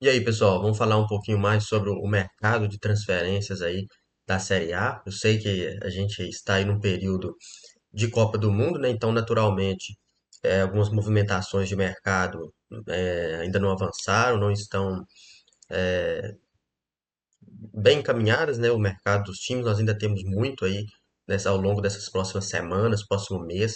E aí, pessoal, vamos falar um pouquinho mais sobre o mercado de transferências aí da Série A. Eu sei que a gente está aí num período de Copa do Mundo, né? Então, naturalmente, algumas movimentações de mercado ainda não avançaram, não estão bem encaminhadas, né? O mercado dos times, nós ainda temos muito aí ao longo dessas próximas semanas, próximo mês.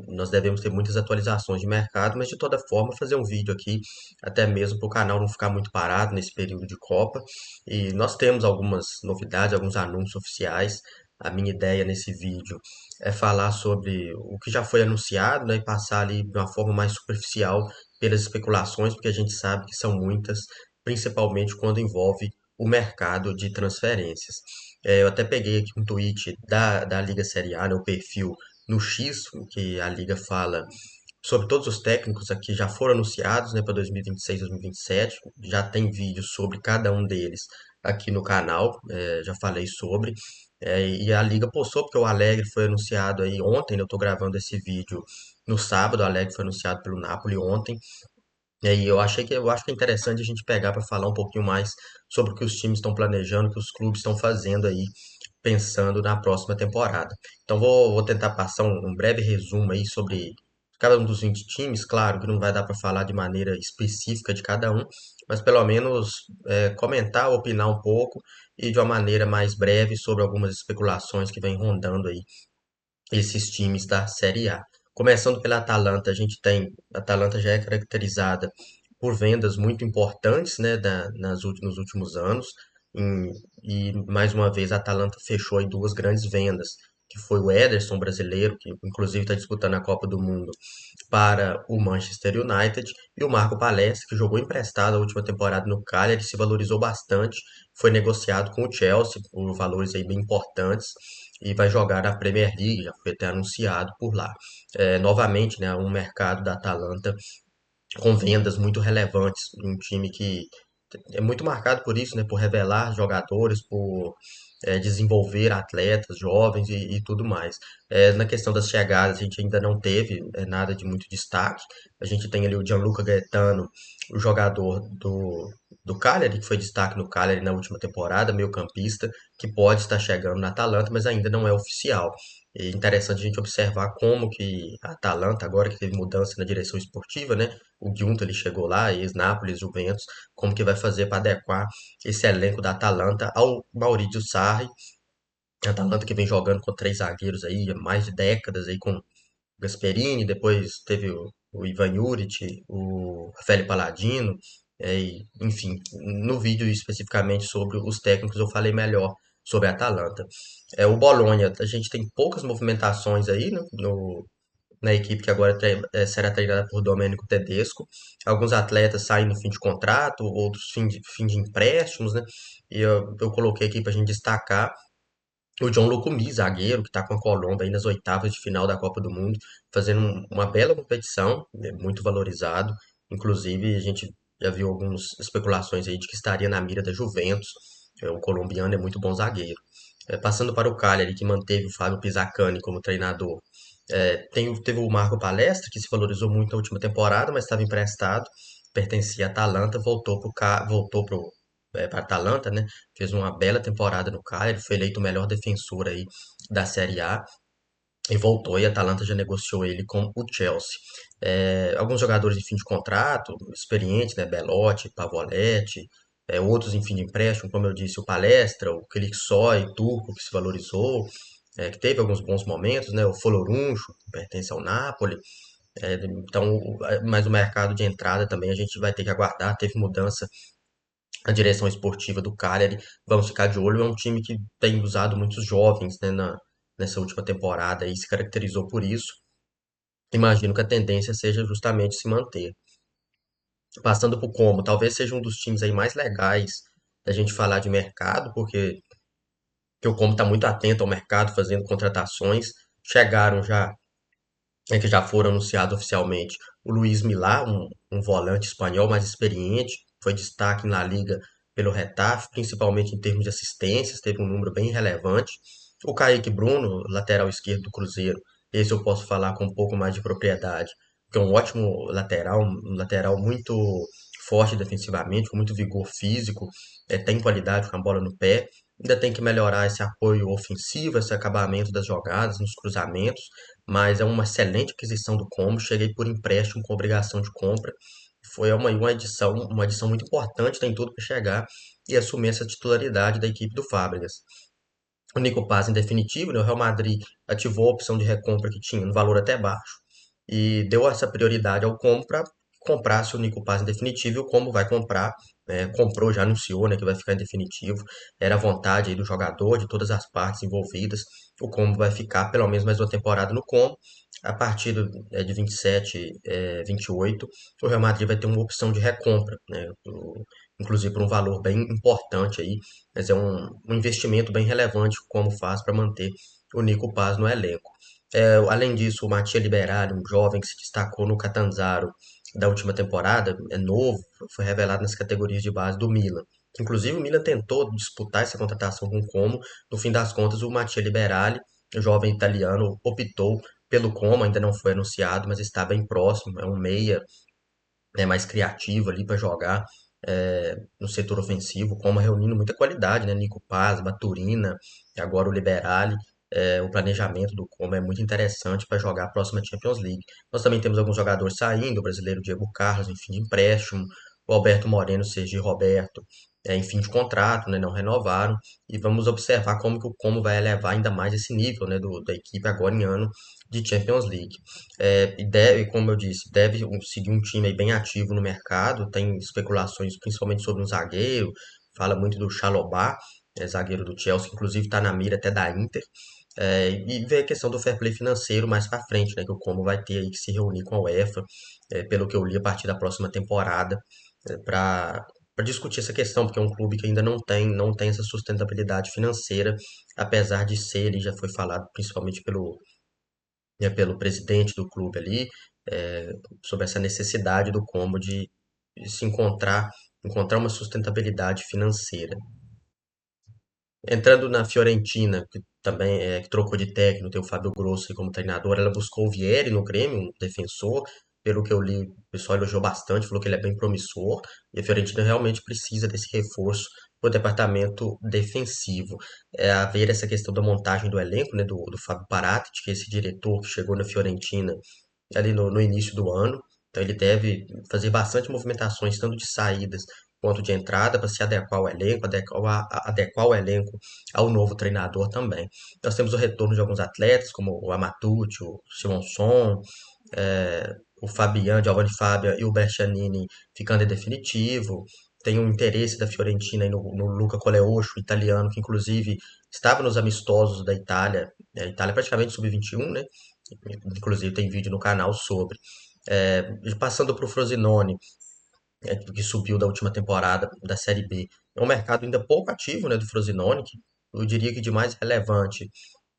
Nós devemos ter muitas atualizações de mercado, mas de toda forma, fazer um vídeo aqui, até mesmo para o canal não ficar muito parado nesse período de Copa. E nós temos algumas novidades, alguns anúncios oficiais. A minha ideia nesse vídeo é falar sobre o que já foi anunciado, né, e passar ali de uma forma mais superficial pelas especulações, porque a gente sabe que são muitas, principalmente quando envolve o mercado de transferências. Eu até peguei aqui um tweet da Liga Série A, né, o perfil no X, que a Liga fala sobre todos os técnicos aqui já foram anunciados, né, para 2026, 2027. Já tem vídeo sobre cada um deles aqui no canal, já falei sobre. E a Liga postou, porque o Alegre foi anunciado aí ontem, né, eu estou gravando esse vídeo no sábado, o Alegre foi anunciado pelo Napoli ontem. E aí eu acho que é interessante a gente pegar para falar um pouquinho mais sobre o que os times estão planejando, o que os clubes estão fazendo aí, pensando na próxima temporada. Então vou tentar passar um breve resumo aí sobre cada um dos 20 times. Claro que não vai dar para falar de maneira específica de cada um, mas pelo menos comentar, opinar um pouco e de uma maneira mais breve sobre algumas especulações que vem rondando aí esses times da Série A. Começando pela Atalanta, a gente tem, a Atalanta já é caracterizada por vendas muito importantes, né, nos últimos anos, e mais uma vez a Atalanta fechou aí duas grandes vendas, que foi o Ederson brasileiro, que inclusive está disputando a Copa do Mundo, para o Manchester United, e o Marco Palestra, que jogou emprestado a última temporada no Cagliari, se valorizou bastante, foi negociado com o Chelsea por valores aí bem importantes e vai jogar na Premier League, já foi até anunciado por lá. Novamente, né, um mercado da Atalanta com vendas muito relevantes, um time que é muito marcado por isso, né, por revelar jogadores, por desenvolver atletas jovens e tudo mais. Na questão das chegadas, a gente ainda não teve nada de muito destaque. A gente tem ali o Gianluca Gaetano, o jogador do Cagliari, que foi destaque no Cagliari na última temporada, meio-campista, que pode estar chegando na Atalanta, mas ainda não é oficial. É interessante a gente observar como que a Atalanta, agora que teve mudança na direção esportiva, né? O Giunta ele chegou lá, ex-Nápoles, Juventus, como que vai fazer para adequar esse elenco da Atalanta ao Maurizio Sarri. A Atalanta que vem jogando com três zagueiros aí há mais de décadas aí com Gasperini, depois teve o Ivan Juric, o Rafael Palladino, enfim, no vídeo especificamente sobre os técnicos eu falei melhor sobre a Atalanta. O Bolonha, a gente tem poucas movimentações aí, né, na equipe que agora será treinada por Domenico Tedesco. Alguns atletas saem no fim de contrato, outros fim de empréstimos, né? E eu coloquei aqui para a gente destacar o John Lucumi, zagueiro, que está com a Colômbia aí nas oitavas de final da Copa do Mundo, fazendo uma bela competição, muito valorizado. Inclusive, a gente já viu algumas especulações aí de que estaria na mira da Juventus. O colombiano é muito bom zagueiro. Passando para o Cagliari, que manteve o Fábio Pisacani como treinador. Teve o Marco Palestra, que se valorizou muito na última temporada, mas estava emprestado, pertencia à Atalanta, voltou para a Atalanta, né? Fez uma bela temporada no Cagliari, foi eleito o melhor defensor aí da Série A e voltou, e a Atalanta já negociou ele com o Chelsea. Alguns jogadores em fim de contrato, experientes, né? Belotti, Pavoletti, outros em fim de empréstimo, como eu disse, o Palestra, o Kılıçsoy, Turco, que se valorizou, que teve alguns bons momentos, né? O Foloruncho, que pertence ao Napoli. Então, mas o mercado de entrada também a gente vai ter que aguardar. Teve mudança na direção esportiva do Cagliari. Vamos ficar de olho. É um time que tem usado muitos jovens, né, nessa última temporada e se caracterizou por isso. Imagino que a tendência seja justamente se manter. Passando por Como, talvez seja um dos times aí mais legais da gente falar de mercado, porque o Como está muito atento ao mercado, fazendo contratações. Chegaram já que já foram anunciados oficialmente, o Luiz Milá, um volante espanhol mais experiente, foi destaque na Liga pelo Retafe, principalmente em termos de assistências, teve um número bem relevante. O Kaique Bruno, lateral esquerdo do Cruzeiro, esse eu posso falar com um pouco mais de propriedade, que é um ótimo lateral, um lateral muito forte defensivamente, com muito vigor físico, tem qualidade com a bola no pé. Ainda tem que melhorar esse apoio ofensivo, esse acabamento das jogadas, nos cruzamentos, mas é uma excelente aquisição do Como. Cheguei por empréstimo com obrigação de compra. Foi uma edição muito importante, tem tudo para chegar e assumir essa titularidade da equipe do Fábricas. O Nico Paz em definitivo, né? O Real Madrid ativou a opção de recompra que tinha no valor até baixo e deu essa prioridade ao Como para comprar se o Nico Paz em definitivo e o Como vai comprar, né? Comprou, já anunciou, né, que vai ficar em definitivo. Era a vontade aí do jogador, de todas as partes envolvidas. O Como vai ficar pelo menos mais uma temporada no Como. A partir de 27, 28, o Real Madrid vai ter uma opção de recompra, né? Inclusive por um valor bem importante aí, mas é um investimento bem relevante como faz para manter o Nico Paz no elenco. Além disso, o Mattia Liberali, um jovem que se destacou no Catanzaro da última temporada, é novo, foi revelado nas categorias de base do Milan. Inclusive, o Milan tentou disputar essa contratação com o Como. No fim das contas, o Mattia Liberali, jovem italiano, optou pelo Como, ainda não foi anunciado, mas está bem próximo. É um meia, né, mais criativo ali para jogar no setor ofensivo, como reunindo muita qualidade, né? Nico Paz, Baturina, e agora o Liberali. O planejamento do Como é muito interessante para jogar a próxima Champions League. Nós também temos alguns jogadores saindo, o brasileiro Diego Carlos, em fim de empréstimo, o Alberto Moreno, Sergi Roberto, em fim de contrato, né? Não renovaram. E vamos observar como que o Como vai elevar ainda mais esse nível, né? Da equipe agora em ano de Champions League. E deve, como eu disse, deve seguir um time aí bem ativo no mercado. Tem especulações principalmente sobre um zagueiro. Fala muito do Chalobah, zagueiro do Chelsea, inclusive está na mira até da Inter. E ver a questão do fair play financeiro mais para frente, né? Que o Como vai ter aí que se reunir com a UEFA, pelo que eu li a partir da próxima temporada, para discutir essa questão, porque é um clube que ainda não tem essa sustentabilidade financeira, apesar de ser, ele já foi falado principalmente pelo presidente do clube ali, é, sobre essa necessidade do Como de se encontrar uma sustentabilidade financeira. Entrando na Fiorentina, que também que trocou de técnico, tem o Fábio Grosso aí como treinador, ela buscou o Vieri no Grêmio, um defensor. Pelo que eu li, o pessoal elogiou bastante, falou que ele é bem promissor. E a Fiorentina realmente precisa desse reforço para o departamento defensivo. A ver essa questão da montagem do elenco, né, do Fábio Paratici, que é esse diretor que chegou na Fiorentina ali no início do ano. Então ele deve fazer bastante movimentações, tanto de saídas quanto de entrada, para se adequar ao elenco, adequar o elenco ao novo treinador também. Nós temos o retorno de alguns atletas, como o Amatucci, o Simonson, o Fabian, Giovanni Fabia e o Bercianini ficando em definitivo. Tem um interesse da Fiorentina aí no Luca Coleocho, italiano, que inclusive estava nos amistosos da Itália. A Itália é praticamente sub-21, né? Inclusive tem vídeo no canal sobre. E passando para o Frosinone, que subiu da última temporada da Série B. É um mercado ainda pouco ativo, né, do Frosinone, que eu diria que de mais relevante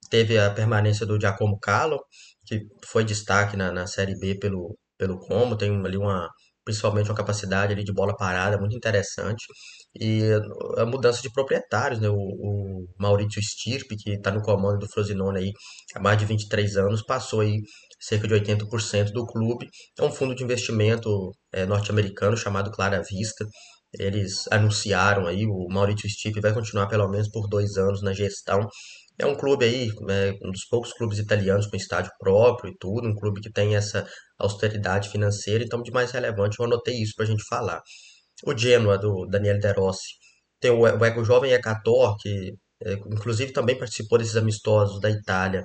teve a permanência do Giacomo Callo, que foi destaque na Série B pelo Como, tem ali principalmente uma capacidade ali de bola parada muito interessante. E a mudança de proprietários, né? O Maurício Stirpe, que está no comando do Frosinone aí há mais de 23 anos, passou aí cerca de 80% do clube. É um fundo de investimento norte-americano chamado Clara Vista. Eles anunciaram aí, o Maurício Stipe vai continuar pelo menos por 2 anos na gestão. É um clube aí, um dos poucos clubes italianos com estádio próprio e tudo, um clube que tem essa austeridade financeira, então de mais relevante eu anotei isso para a gente falar. O Genoa, do Daniele De Rossi, tem o jovem Ekator, que inclusive também participou desses amistosos da Itália,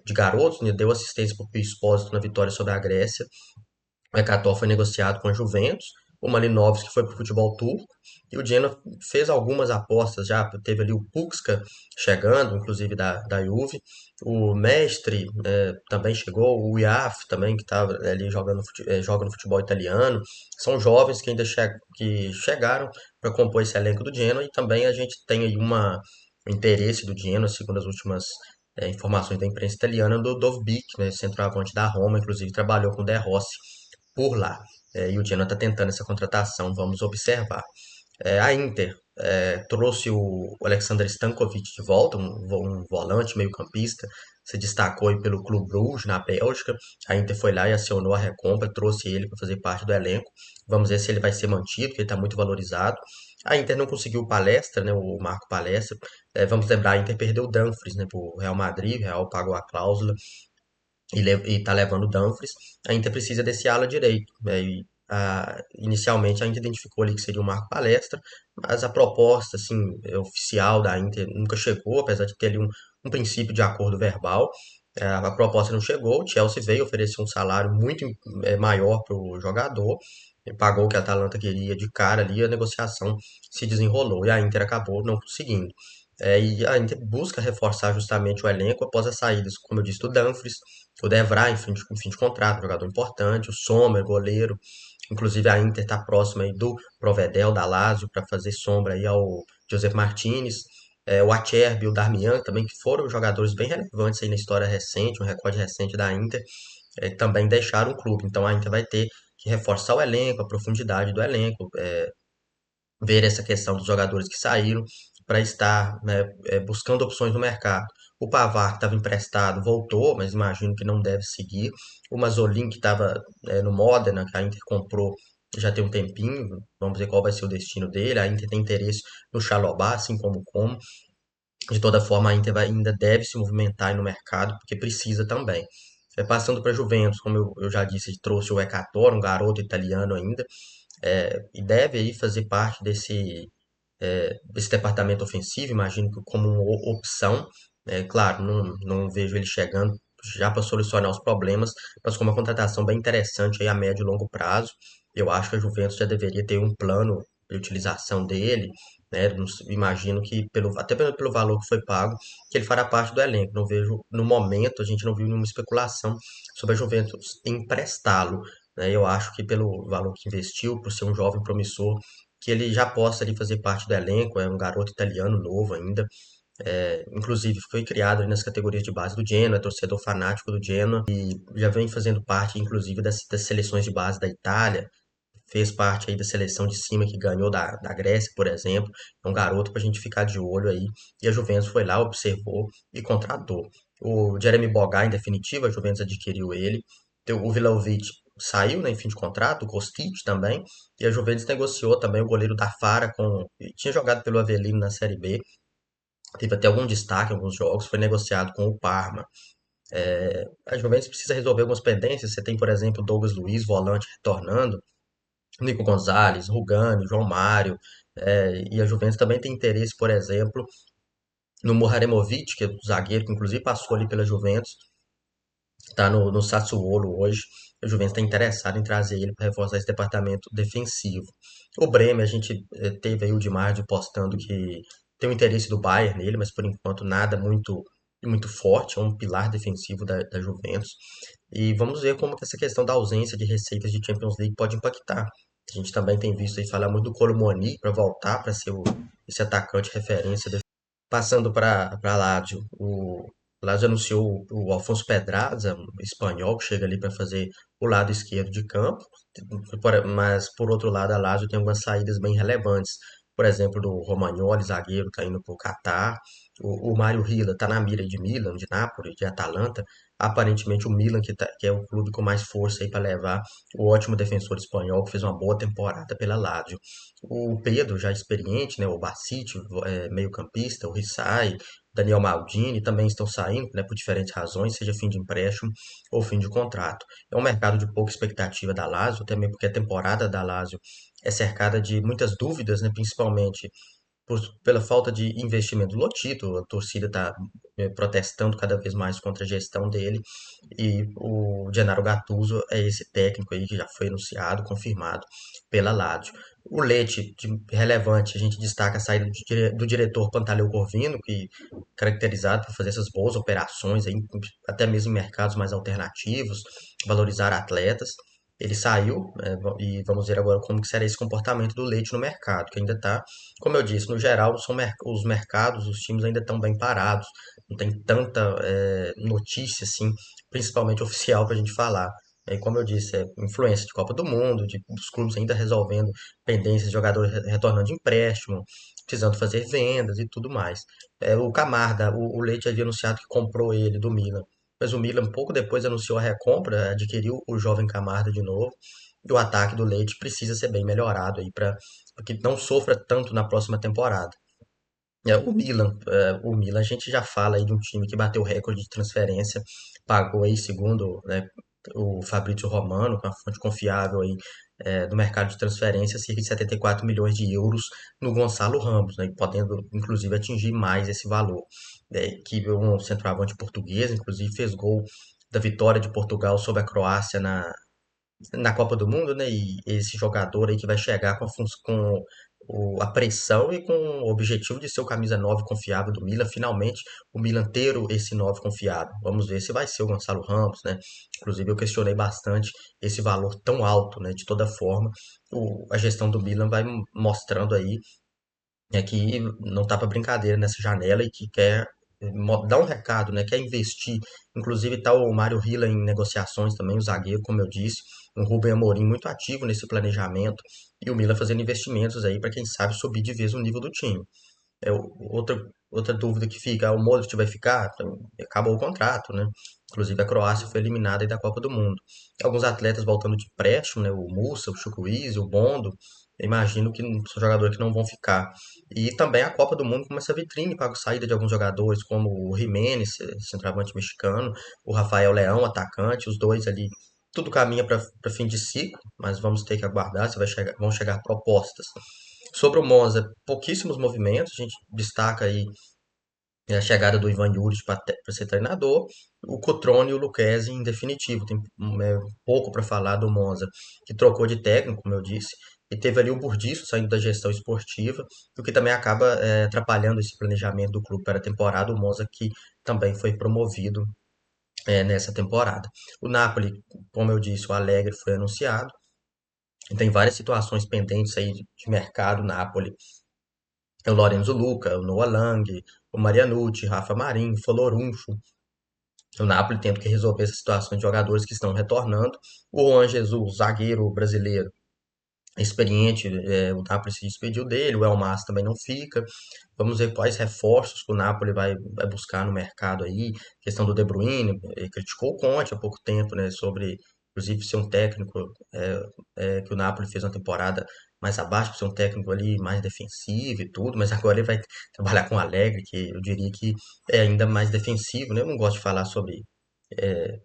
de garotos, né, deu assistência para o Pio Expósito na vitória sobre a Grécia. O Ekator foi negociado com a Juventus, o Malinovski foi para o futebol turco, e o Genoa fez algumas apostas já, teve ali o Puska chegando, inclusive da Juve, o Mestre também chegou, o Iaf também, que estava ali joga no futebol italiano, são jovens que ainda que chegaram para compor esse elenco do Genoa, e também a gente tem aí um interesse do Genoa, segundo as últimas informações da imprensa italiana, do Dovbyk, né, centroavante da Roma, inclusive trabalhou com o De Rossi por lá. E o Genoa está tentando essa contratação, vamos observar. A Inter trouxe o Alexander Stankovic de volta, um volante meio-campista, se destacou aí pelo Clube Bruges na Bélgica. A Inter foi lá e acionou a recompra, trouxe ele para fazer parte do elenco. Vamos ver se ele vai ser mantido, porque ele está muito valorizado. A Inter não conseguiu o Palestra, né, o Marco Palestra. Vamos lembrar, a Inter perdeu o Dumfries, né, para o Real Madrid. O Real pagou a cláusula e tá levando o Dumfries. A Inter precisa desse ala direito, né? Inicialmente a Inter identificou ali que seria o Marco Palestra, mas a proposta assim, oficial da Inter nunca chegou, apesar de ter ali um princípio de acordo verbal. A proposta não chegou, o Chelsea veio oferecer um salário muito maior para o jogador, e pagou o que a Atalanta queria de cara ali, a negociação se desenrolou e a Inter acabou não conseguindo. E a Inter busca reforçar justamente o elenco após as saídas, como eu disse, do Dumfries, o De Vrij em fim de contrato, jogador importante, o Sommer, goleiro. Inclusive a Inter está próxima aí do Provedel, da Lazio, para fazer sombra aí ao Josep Martinez. O Acerbi, o Darmian também, que foram jogadores bem relevantes aí na história recente, um recorde recente da Inter, também deixaram o clube. Então a Inter vai ter que reforçar o elenco, a profundidade do elenco, ver essa questão dos jogadores que saíram para estar, né, buscando opções no mercado. O Pavard, que estava emprestado, voltou, mas imagino que não deve seguir. O Mazzolin, que estava no Modena, que a Inter comprou já tem um tempinho, vamos ver qual vai ser o destino dele. A Inter tem interesse no Chalobah, assim como. De toda forma, a Inter ainda deve se movimentar aí no mercado, porque precisa também. Passando para a Juventus, como eu já disse, trouxe o Ecatore, um garoto italiano ainda, e deve aí fazer parte desse departamento ofensivo, imagino que como uma opção. Claro, não vejo ele chegando já para solucionar os problemas, mas com uma contratação bem interessante aí a médio e longo prazo. Eu acho que a Juventus já deveria ter um plano de utilização dele, né? Imagino que até pelo valor que foi pago, que ele fará parte do elenco. Não vejo, no momento, a gente não viu nenhuma especulação sobre a Juventus emprestá-lo, né? Eu acho que pelo valor que investiu, por ser um jovem promissor, que ele já possa ali fazer parte do elenco, é um garoto italiano novo ainda, inclusive foi criado ali nas categorias de base do Genoa, é torcedor fanático do Genoa e já vem fazendo parte inclusive das seleções de base da Itália, fez parte aí da seleção de cima que ganhou da Grécia, por exemplo, é um garoto para a gente ficar de olho aí, e a Juventus foi lá, observou e contratou. O Jeremy Boga, em definitiva, a Juventus adquiriu ele, o Vlahovic saiu, né, em fim de contrato, o Kostic também, e a Juventus negociou também o goleiro da Fara, tinha jogado pelo Avellino na Série B, teve até algum destaque em alguns jogos, foi negociado com o Parma. A Juventus precisa resolver algumas pendências, você tem, por exemplo, Douglas Luiz, volante, retornando, Nico Gonzalez, Rugani, João Mário, e a Juventus também tem interesse, por exemplo, no Moharemovic, que é o zagueiro que inclusive passou ali pela Juventus, está no Sassuolo hoje. A Juventus está interessada em trazer ele para reforçar esse departamento defensivo. O Bremer, a gente teve aí o Di Marzio postando que tem o interesse do Bayern nele, mas por enquanto nada muito forte, é um pilar defensivo da Juventus. E vamos ver como que essa questão da ausência de receitas de Champions League pode impactar. A gente também tem visto aí falar muito do Colomoni para voltar para ser esse atacante referência. Passando para Lazio, o Lazio anunciou o Alfonso Pedraza, um espanhol, que chega ali para fazer o lado esquerdo de campo, mas por outro lado a Lazio tem algumas saídas bem relevantes. Por exemplo, do Romagnoli, zagueiro, está indo para o Catar. O Mário Rila está na mira de Milan, de Nápoles, de Atalanta. Aparentemente o Milan, que é o clube com mais força aí para levar o ótimo defensor espanhol, que fez uma boa temporada pela Lazio. O Pedro, já experiente, né, o Bacic, meio-campista, o Rissai, Daniel Maldini também estão saindo, né, por diferentes razões, seja fim de empréstimo ou fim de contrato. É um mercado de pouca expectativa da Lazio, também porque a temporada da Lazio é cercada de muitas dúvidas, né, principalmente pela falta de investimento do Lotito, a torcida está protestando cada vez mais contra a gestão dele, e o Gennaro Gattuso é esse técnico aí que já foi anunciado, confirmado pela Lazio. O Lecce, relevante, a gente destaca a saída do diretor Pantaleu Corvino, que caracterizado por fazer essas boas operações, aí, até mesmo em mercados mais alternativos, valorizar atletas. Ele saiu, e vamos ver agora como que será esse comportamento do Leite no mercado, que ainda está, como eu disse, no geral, os mercados, os times ainda estão bem parados, não tem tanta notícia, assim, principalmente oficial, para a gente falar. E como eu disse, é influência de Copa do Mundo, de, dos clubes ainda resolvendo pendências de jogadores retornando de empréstimo, precisando fazer vendas e tudo mais. O Camarda, o Leite havia anunciado que comprou ele do Milan, mas o Milan pouco depois anunciou a recompra, adquiriu o jovem Camarda de novo, e o ataque do Leite precisa ser bem melhorado aí para que não sofra tanto na próxima temporada. O Milan, a gente já fala aí de um time que bateu o recorde de transferência, pagou aí, segundo, né, o Fabrício Romano, com a fonte confiável aí, do mercado de transferência, cerca de 74 milhões de euros no Gonçalo Ramos, né, podendo inclusive atingir mais esse valor. Que um centroavante português, inclusive, fez gol da vitória de Portugal sobre a Croácia na Copa do Mundo, né? E esse jogador aí que vai chegar com a pressão e com o objetivo de ser o camisa 9 confiável do Milan, finalmente o Milan ter esse 9 confiável. Vamos ver se vai ser o Gonçalo Ramos, né? Inclusive eu questionei bastante esse valor tão alto, né? De toda forma, a gestão do Milan vai mostrando aí que não tá para brincadeira nessa janela e que quer dar um recado, né? Quer investir. Inclusive tá o Mário Hilla em negociações também, o zagueiro, como eu disse, um Rubem Amorim muito ativo nesse planejamento e o Milan fazendo investimentos aí para quem sabe subir de vez o nível do time. Outra dúvida que fica, o Modric vai ficar? Então, acabou o contrato, né? Inclusive a Croácia foi eliminada aí da Copa do Mundo. Alguns atletas voltando de empréstimo, né? O Mussa, o Chukwueze, o Bondo. Eu imagino que são jogadores que não vão ficar. E também a Copa do Mundo com essa vitrine para a saída de alguns jogadores, como o Jiménez, centroavante mexicano, o Rafael Leão, atacante, os dois ali. Tudo caminha para fim de ciclo, mas vamos ter que aguardar se vão chegar propostas. Sobre o Monza, pouquíssimos movimentos, a gente destaca aí a chegada do Ivan Juric para ser treinador, o Cotrone e o Lucchesi em definitivo. Tem pouco para falar do Monza, que trocou de técnico, como eu disse, e teve ali o Burdiço saindo da gestão esportiva, o que também acaba atrapalhando esse planejamento do clube para a temporada. O Monza que também foi promovido nessa temporada. O Napoli, como eu disse, o Allegri foi anunciado. Tem várias situações pendentes aí de mercado. Napoli, o Lorenzo Luca, o Noah Lang, o Marianucci, Rafa Marinho, Folorunsho. O Napoli tendo que resolver essa situação de jogadores que estão retornando. O Juan Jesus, zagueiro brasileiro, experiente, o Napoli se despediu dele, o Elmas também não fica. Vamos ver quais reforços que o Napoli vai buscar no mercado aí. Questão do De Bruyne, ele criticou o Conte há pouco tempo, né, sobre inclusive ser um técnico que o Napoli fez uma temporada mais abaixo, ser um técnico ali mais defensivo e tudo, mas agora ele vai trabalhar com o Alegre, que eu diria que é ainda mais defensivo, né? Eu não gosto de falar sobre é,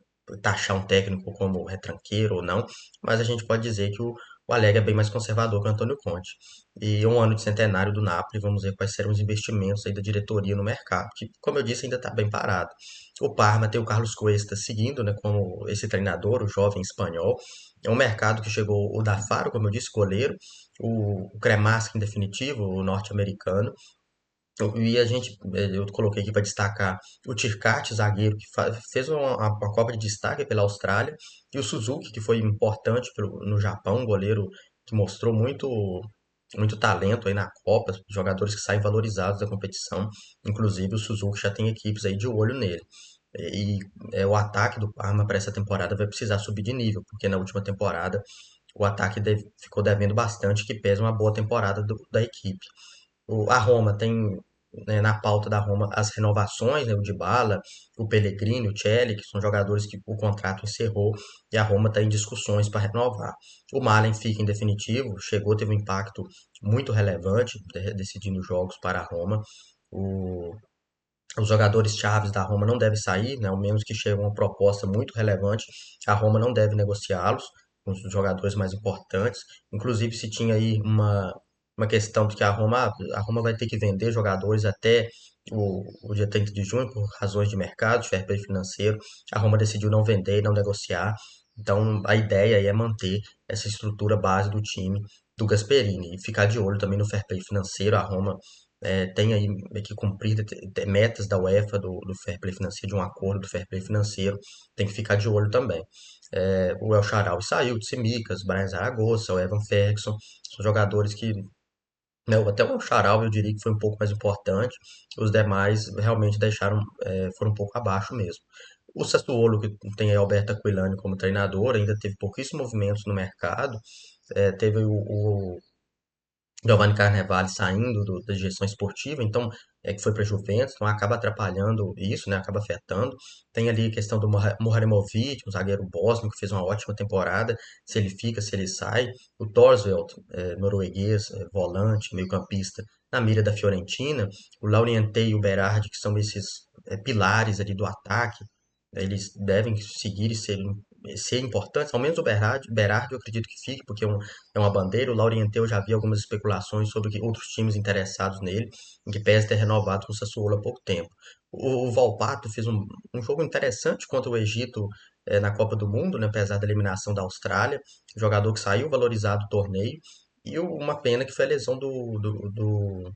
taxar um técnico como retranqueiro ou não, mas a gente pode dizer que o Alegre é bem mais conservador que o Antônio Conte. E um ano de centenário do Napoli, vamos ver quais serão os investimentos aí da diretoria no mercado, que, como eu disse, ainda está bem parado. O Parma tem o Carlos Cuesta seguindo, né, como esse treinador, o jovem espanhol. É um mercado que chegou o da Faro, como eu disse, goleiro, o Cremasco, em definitivo, o norte-americano, e a gente, eu coloquei aqui para destacar o Tirkati, zagueiro, que fez uma Copa de destaque pela Austrália, e o Suzuki, que foi importante no Japão, um goleiro que mostrou muito talento aí na Copa, jogadores que saem valorizados da competição. Inclusive, o Suzuki já tem equipes aí de olho nele. E o ataque do Parma para essa temporada vai precisar subir de nível, porque na última temporada o ataque ficou devendo bastante, que pesa uma boa temporada da equipe. A Roma tem, né, na pauta da Roma as renovações, né, o Dybala, o Pellegrini, o Celli, que são jogadores que o contrato encerrou e a Roma está em discussões para renovar. O Malen fica em definitivo, chegou, teve um impacto muito relevante, decidindo jogos para a Roma. O, os jogadores chaves da Roma não devem sair, né, ao menos que chegue uma proposta muito relevante, a Roma não deve negociá-los com os jogadores mais importantes. Inclusive, se tinha aí uma questão de que a Roma vai ter que vender jogadores até o dia 30 de junho, por razões de mercado, de fair play financeiro. A Roma decidiu não vender, não negociar. Então, a ideia aí é manter essa estrutura base do time do Gasperini e ficar de olho também no fair play financeiro. A Roma tem aí que cumprir metas da UEFA do fair play financeiro, de um acordo do fair play financeiro, tem que ficar de olho também. O El Shaarawy saiu, de Tsimikas, Brian Zaragoza, o Evan Ferguson, são jogadores que, né, até o El Shaarawy eu diria que foi um pouco mais importante, os demais realmente foram um pouco abaixo mesmo. O Sassuolo, que tem a Alberto Aquilani como treinador, ainda teve pouquíssimos movimentos no mercado. Teve o Giovanni Carnevale saindo da gestão esportiva, então que foi para a Juventus, então acaba atrapalhando isso, né? Acaba afetando. Tem ali a questão do Muharremovic, um zagueiro bósnio que fez uma ótima temporada, se ele fica, se ele sai. O Thorsveld, norueguês, volante, meio-campista, na mira da Fiorentina. O Laurienté e o Berardi, que são esses pilares ali do ataque, eles devem seguir e ser importantes, ao menos o Berardi eu acredito que fique, porque é uma bandeira. O Laurienté eu já vi algumas especulações sobre que outros times interessados nele, em que pese ter renovado com o Sassuolo há pouco tempo. O Volpato fez um jogo interessante contra o Egito na Copa do Mundo, né, apesar da eliminação da Austrália, jogador que saiu valorizado do torneio, e uma pena que foi a lesão do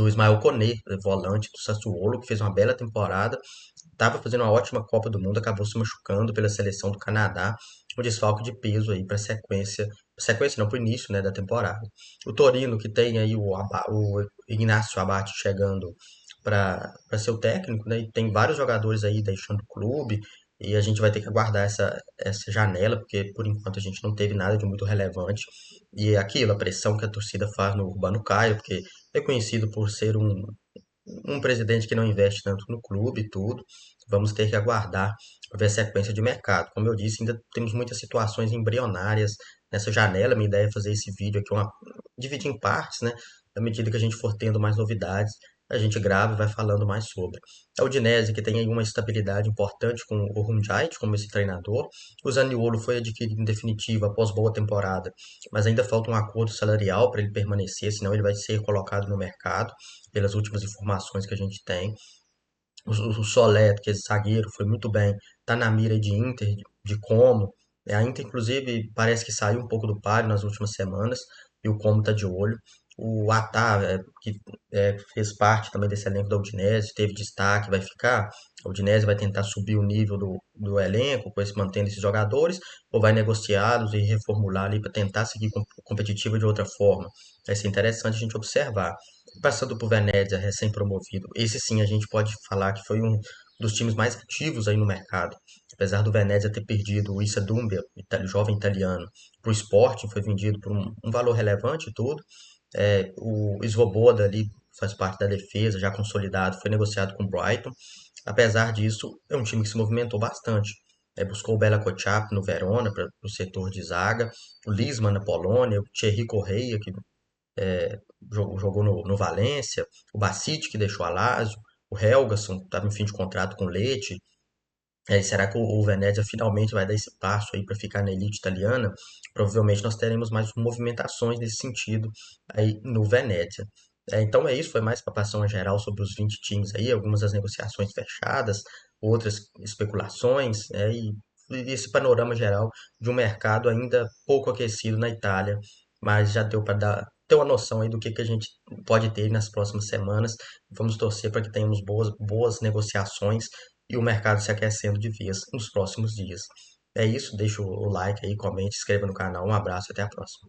Ismael Koné, volante do Sassuolo, que fez uma bela temporada, estava fazendo uma ótima Copa do Mundo, acabou se machucando pela seleção do Canadá, um desfalque de peso aí para sequência não, para o início, né, da temporada. O Torino, que tem aí o Ignacio Abate chegando para ser o técnico, né, e tem vários jogadores aí deixando o clube, e a gente vai ter que aguardar essa janela, porque por enquanto a gente não teve nada de muito relevante. E é aquilo, a pressão que a torcida faz no Urbano Caio, porque é conhecido por ser um presidente que não investe tanto no clube e tudo. Vamos ter que aguardar para ver a sequência de mercado. Como eu disse, ainda temos muitas situações embrionárias nessa janela. Minha ideia é fazer esse vídeo aqui, dividir em partes, né? À medida que a gente for tendo mais novidades, a gente grava e vai falando mais sobre. A Udinese, que tem aí uma estabilidade importante com o Runjait como esse treinador. O Zaniolo foi adquirido em definitiva após boa temporada, mas ainda falta um acordo salarial para ele permanecer, senão ele vai ser colocado no mercado, pelas últimas informações que a gente tem. O Soleto, que é zagueiro, foi muito bem, tá na mira de Inter, de Como. A Inter, inclusive, parece que saiu um pouco do páreo nas últimas semanas, e o Como tá de olho. O Atá, que fez parte também desse elenco da Udinese, teve destaque, vai ficar. A Udinese vai tentar subir o nível do elenco, com mantendo esses jogadores, ou vai negociá-los e reformular ali para tentar seguir competitiva de outra forma. Vai ser interessante a gente observar. Passando por Venezia, recém-promovido, esse sim a gente pode falar que foi um dos times mais ativos aí no mercado. Apesar do Venezia ter perdido o Issa Doumbia, jovem italiano, para o Sporting, foi vendido por um valor relevante e tudo. O Svoboda ali faz parte da defesa, já consolidado, foi negociado com o Brighton. Apesar disso, é um time que se movimentou bastante. Buscou o Bela Kotchap no Verona para o setor de zaga, o Lisman na Polônia, o Thierry Correia, que jogou no Valência, o Bacic, que deixou a Lazio, o Helgason, que estava em fim de contrato com o Lecce. Será que o Venezia finalmente vai dar esse passo aí para ficar na elite italiana? Provavelmente nós teremos mais movimentações nesse sentido aí no Venezia. Então é isso, foi mais para passar uma geral sobre os 20 times aí, algumas das negociações fechadas, outras especulações, e esse panorama geral de um mercado ainda pouco aquecido na Itália, mas já deu para ter uma noção aí do que a gente pode ter nas próximas semanas. Vamos torcer para que tenhamos boas negociações e o mercado se aquecendo de vez nos próximos dias. É isso, deixa o like aí, comente, inscreva no canal. Um abraço e até a próxima.